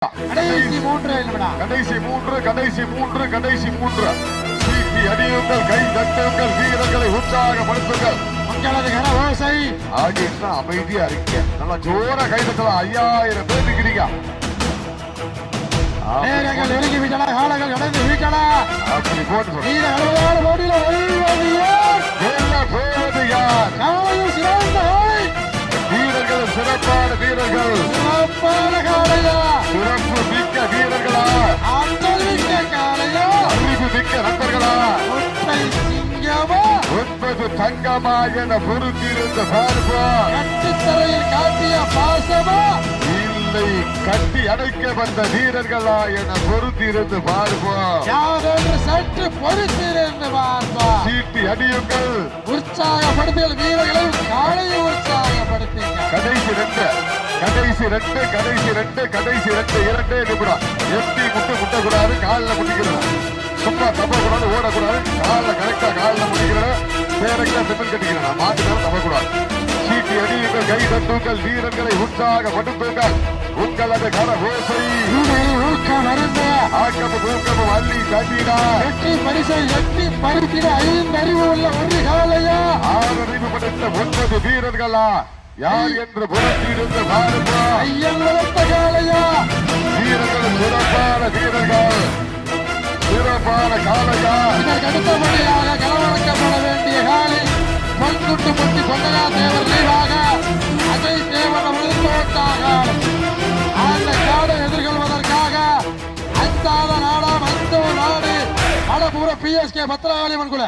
கடைசி மூன்று சீட்டி அடியுங்கள், கை தட்டுங்கள், வீரர்களை உற்சாகப்படுத்துங்கள். உங்களது கனவோசை ஆகிய அமைதியா இருக்க நல்லா ஜோர கை தட்டலாம். 5000 பேர் இருக்கிறீங்க. நேரங்கள் நெருங்கி விட்டன, காலங்கள் கடந்து விட்டன. அப்படி போட்டு போட்டியில போவது யார்? காலையும் சிறந்த காலை, வீரர்கள் சிறப்பான வீரர்கள், சிறப்பான காலையா, சிறப்பு மிக்க வீரர்களா, ஆற்றல் மிக்க காலையா, அறிவு மிக்க நண்பர்களா, ஒற்றை சிங்கமா, 9 தங்கமா என பொறுத்திருந்த பார்ப்போம். கட்டுத்தரையில் காட்டிய பாசமா, இல்லை கட்டி அடைக்க வந்த வீரர்களா என பொறுத்திருந்து பார்ப்போம். யாதொன்று சற்று பொறுத்திருந்து பார்ப்போம். சீட்டி அடியுங்கள், உற்சாகப்படுத்துங்கள், வீரர்களை காலையை உற்சாகப்படுத்துங்க. கடைசி ரெண்டு இரண்டே நிமிடம். எப்படி முட்டக்கூடாது, காலில் முடிக்கிறது. சும்மா தப்பக்கூடாது, ஓடக்கூடாது, காலில் கரெக்டா காலில் முடிக்கிறது. பேரக்டா செம்மன் கட்டிக்கிறேன், மாட்டுக்கான தப்பக்கூடாது. சீட்டி அடியுங்கள், கை தட்டுங்கள், வீரர்களை உற்சாகப்படுத்துங்கள். உங்களது கரகோசை ஆக்கமும் ஊக்கமும் அள்ளி தட்டினா வெற்றி பரிசை எட்டி பறித்திட 5 அறிவு உள்ள ஒரு காலையா, 6 அறிவு படைத்த 9 வீரர்களா யார் என்று புறத்திருந்து பாருப்போம். ஐயன் வளர்த்த காலையா, வீரர்கள் சிறப்பான வீரர்கள், சிறப்பான காலையா. இதற்கு அடுத்தபடியாக களவழக்கப்பட வேண்டிய காலை பொன்குட்டு முட்டி பொன்னையா தேவர் நினைவாக அஜய் தேவன் அவர்கள் தோட்டாக அந்த காடை எதிர்கொள்வதற்காக அஞ்சாத நாடாம் அந்த நாடு மலபுர PSK பத்திரகாளி மன்குல